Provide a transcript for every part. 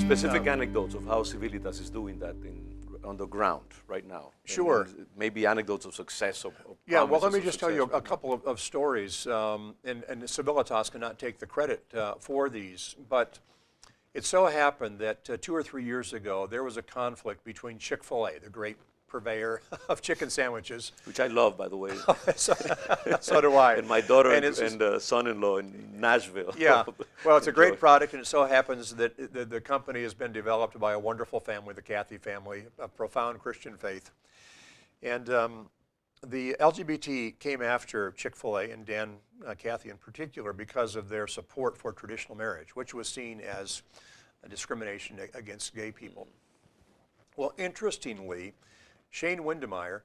specific anecdotes of how Civilitas is doing that on the ground right now. Sure. And maybe anecdotes of success. Yeah, well, let me just tell you a couple of stories, and Civilitas cannot take the credit for these, but it so happened that 2 or 3 years ago, there was a conflict between Chick-fil-A, the great purveyor of chicken sandwiches. Which I love, by the way. So do I. And my daughter and son-in-law in Nashville. Yeah, well, it's a great product, and it so happens that the company has been developed by a wonderful family, the Cathy family, a profound Christian faith. And the LGBT came after Chick-fil-A and Dan Cathy in particular because of their support for traditional marriage, which was seen as a discrimination against gay people. Well, interestingly, Shane Windmeyer,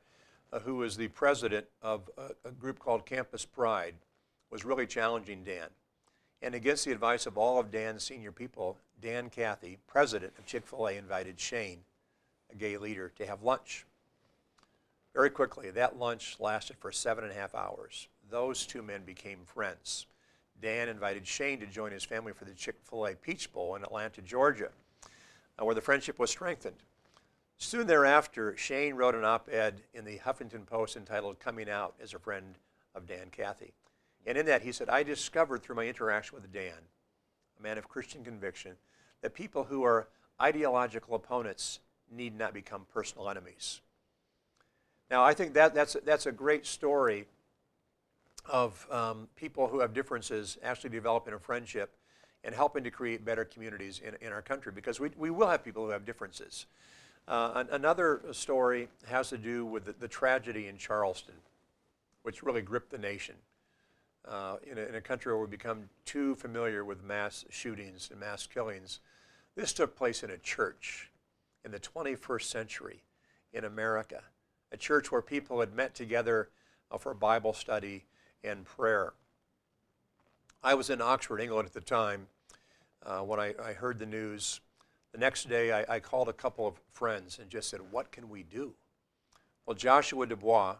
who is the president of a group called Campus Pride, was really challenging Dan. And against the advice of all of Dan's senior people, Dan Cathy, president of Chick-fil-A, invited Shane, a gay leader, to have lunch. Very quickly, that lunch lasted for 7.5 hours. Those two men became friends. Dan invited Shane to join his family for the Chick-fil-A Peach Bowl in Atlanta, Georgia, where the friendship was strengthened. Soon thereafter, Shane wrote an op-ed in the Huffington Post entitled "Coming Out as a Friend of Dan Cathy." And in that he said, "I discovered through my interaction with Dan, a man of Christian conviction, that people who are ideological opponents need not become personal enemies." Now, I think that's a great story of people who have differences actually developing a friendship and helping to create better communities in our country, because we will have people who have differences. Another story has to do with the tragedy in Charleston, which really gripped the nation. In a country where we've become too familiar with mass shootings and mass killings, this took place in a church in the 21st century in America, a church where people had met together for Bible study and prayer. I was in Oxford, England at the time when I heard the news. The next day, I called a couple of friends and just said, "What can we do?" Well, Joshua Dubois,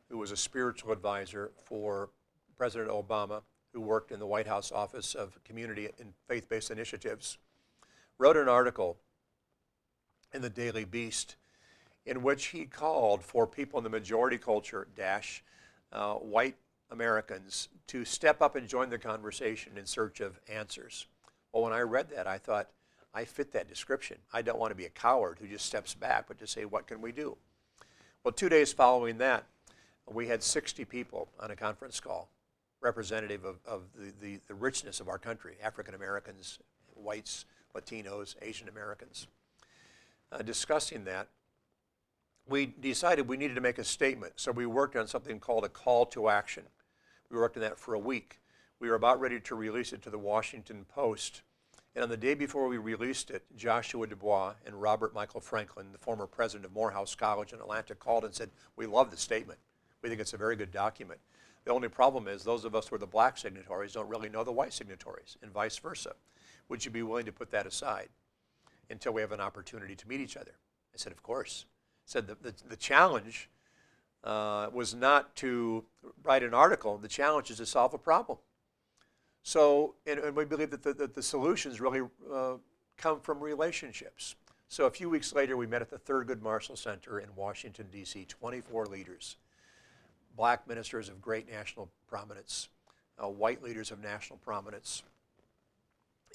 who was a spiritual advisor for President Obama, who worked in the White House Office of Community and Faith-Based Initiatives, wrote an article in the Daily Beast in which he called for people in the majority culture, white Americans, to step up and join the conversation in search of answers. Well, when I read that, I thought, I fit that description. I don't want to be a coward who just steps back, but to say, what can we do? Well, 2 days following that, we had 60 people on a conference call, representative of the richness of our country, African Americans, whites, Latinos, Asian Americans, discussing that. We decided we needed to make a statement, so we worked on something called a call to action. We worked on that for a week. We were about ready to release it to the Washington Post. And on the day before we released it, Joshua Dubois and Robert Michael Franklin, the former president of Morehouse College in Atlanta, called and said, "We love the statement. We think it's a very good document. The only problem is those of us who are the black signatories don't really know the white signatories, and vice versa. Would you be willing to put that aside until we have an opportunity to meet each other?" I said, "Of course." I said the challenge was not to write an article. The challenge is to solve a problem. So, and we believe that the solutions really come from relationships. So a few weeks later, we met at the Thurgood Marshall Center in Washington, D.C., 24 leaders, black ministers of great national prominence, white leaders of national prominence.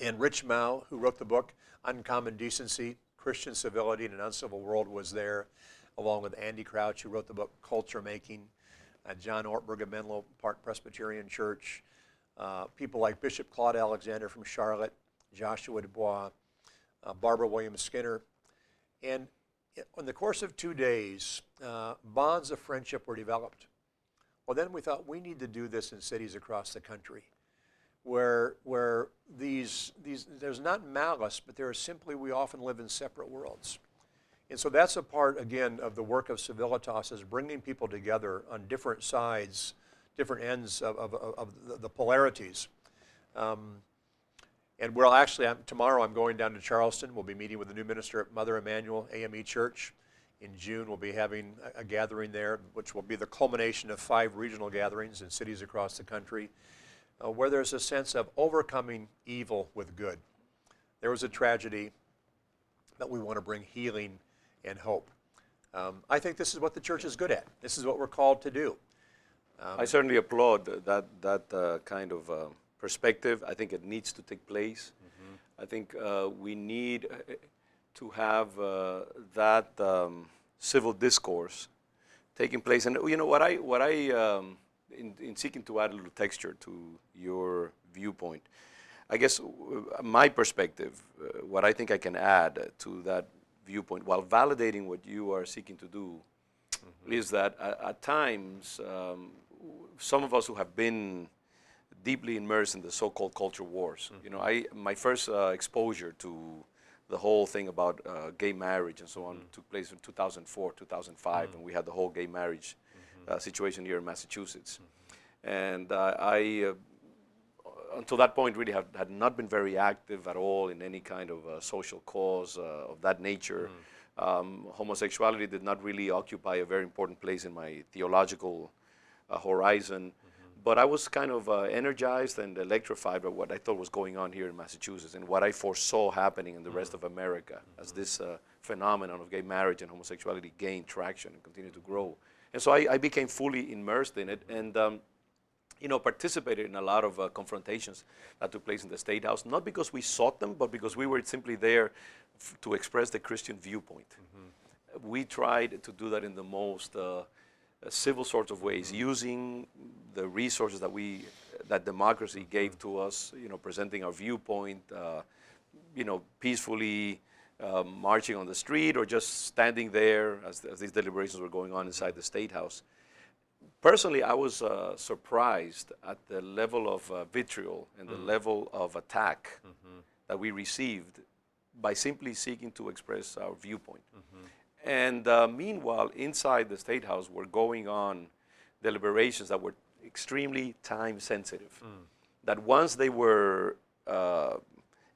And Rich Mao, who wrote the book Uncommon Decency, Christian Civility in an Uncivil World, was there, along with Andy Crouch, who wrote the book Culture Making, John Ortberg of Menlo Park Presbyterian Church, people like Bishop Claude Alexander from Charlotte, Joshua Dubois, Barbara Williams Skinner. And in the course of 2 days, bonds of friendship were developed. Well, then we thought we need to do this in cities across the country where there's not malice, but there is simply, we often live in separate worlds. And so that's a part, again, of the work of Civilitas, is bringing people together on different sides, different ends of the polarities. And we'll actually, tomorrow I'm going down to Charleston. We'll be meeting with the new minister at Mother Emanuel AME Church. In June, we'll be having a gathering there, which will be the culmination of 5 regional gatherings in cities across the country, where there's a sense of overcoming evil with good. There was a tragedy but we want to bring healing and hope. I think this is what the church is good at. This is what we're called to do. I certainly applaud that kind of perspective. I think it needs to take place. I think we need to have that civil discourse taking place. And you know what I in seeking to add a little texture to your viewpoint, I guess my perspective, what I think I can add to that viewpoint, while validating what you are seeking to do, is that at times some of us who have been deeply immersed in the so-called culture wars. You know, my first exposure to the whole thing about gay marriage and so on took place in 2004, 2005, and we had the whole gay marriage situation here in Massachusetts. And I, until that point, really had not been very active at all in any kind of social cause of that nature. Homosexuality did not really occupy a very important place in my theological horizon. But I was kind of energized and electrified by what I thought was going on here in Massachusetts and what I foresaw happening in the rest of America as this phenomenon of gay marriage and homosexuality gained traction and continued to grow. And so I became fully immersed in it and you know, participated in a lot of confrontations that took place in the State House, not because we sought them, but because we were simply there to express the Christian viewpoint. We tried to do that in the most civil sorts of ways, using the resources that democracy gave to us, you know, presenting our viewpoint, you know, peacefully marching on the street or just standing there as these deliberations were going on inside the State House. Personally, I was surprised at the level of vitriol and the level of attack that we received by simply seeking to express our viewpoint. And meanwhile, inside the State House were going on deliberations that were extremely time sensitive, that once they were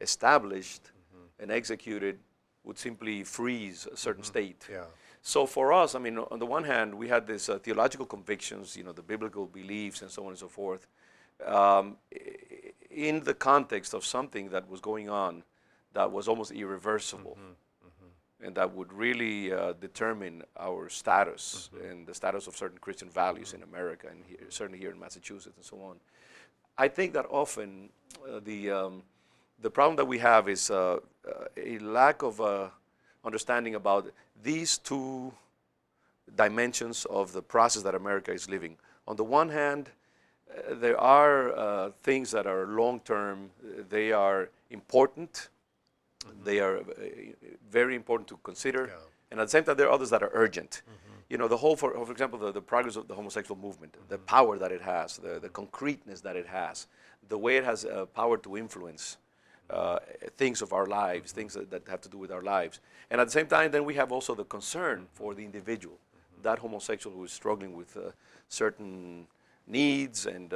established and executed would simply freeze a certain state. So for us, I mean, on the one hand, we had these theological convictions, you know, the biblical beliefs and so on and so forth, in the context of something that was going on that was almost irreversible. And that would really determine our status and the status of certain Christian values in America and here, certainly here in Massachusetts and so on. I think that often the problem that we have is a lack of understanding about these two dimensions of the process that America is living. On the one hand, there are things that are long-term, they are important, they are very important to consider, and at the same time there are others that are urgent. You know, the whole, for example, the progress of the homosexual movement, the power that it has, the concreteness that it has, the way it has power to influence things of our lives, things that have to do with our lives. And at the same time, then we have also the concern for the individual, that homosexual who is struggling with certain needs and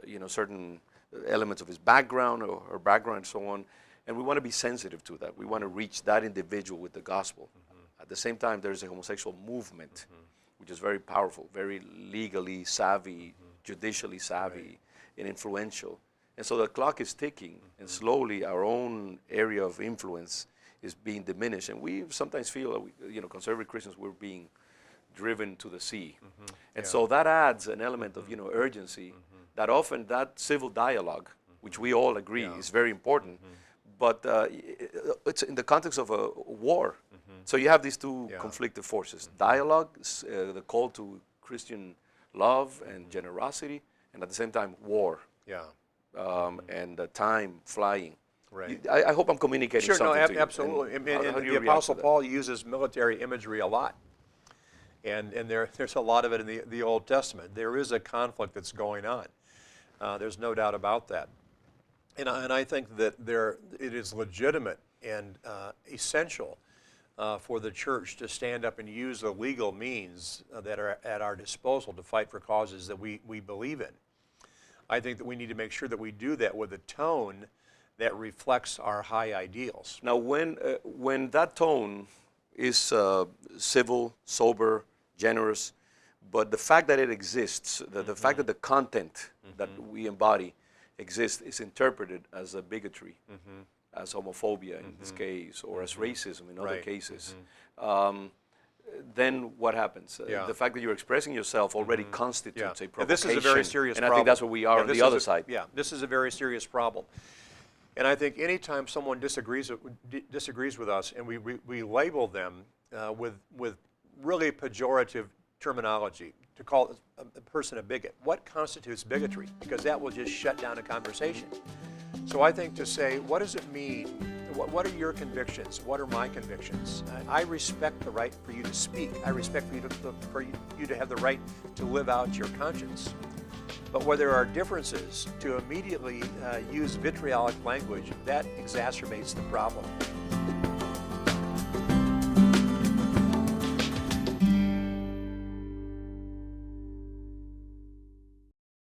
you know, certain elements of his background or her background and so on. And we want to be sensitive to that. We want to reach that individual with the gospel. At the same time, there's a homosexual movement, which is very powerful, very legally savvy, judicially savvy, and influential. And so the clock is ticking, and slowly our own area of influence is being diminished. And we sometimes feel that we, you know, conservative Christians, we're being driven to the sea. And so that adds an element of, you know, urgency that often that civil dialogue, which we all agree is very important, but it's in the context of a war. So you have these two conflicting forces, dialogue, the call to Christian love and generosity, and at the same time, war. And time flying. I hope I'm communicating something to you. Absolutely. And the Apostle Paul uses military imagery a lot. And there's a lot of it in the Old Testament. There is a conflict that's going on. There's no doubt about that. And I think that it is legitimate and essential for the church to stand up and use the legal means that are at our disposal to fight for causes that we believe in. I think that we need to make sure that we do that with a tone that reflects our high ideals. Now, when that tone is civil, sober, generous, but the fact that it exists, the fact that the content that we embody exists is interpreted as a bigotry, as homophobia in this case, or as racism in other Right. cases, then what happens? Yeah. The fact that you're expressing yourself already constitutes a provocation. This is a very serious and problem. I think that's what we are on the other side. Yeah, this is a very serious problem. And I think anytime someone disagrees with us and we label them with really pejorative terminology, to call a person a bigot, what constitutes bigotry? Because that will just shut down a conversation. So I think to say, what does it mean? What are your convictions? What are my convictions? I respect the right for you to speak. I respect for you to have the right to live out your conscience. But where there are differences, to immediately use vitriolic language, that exacerbates the problem.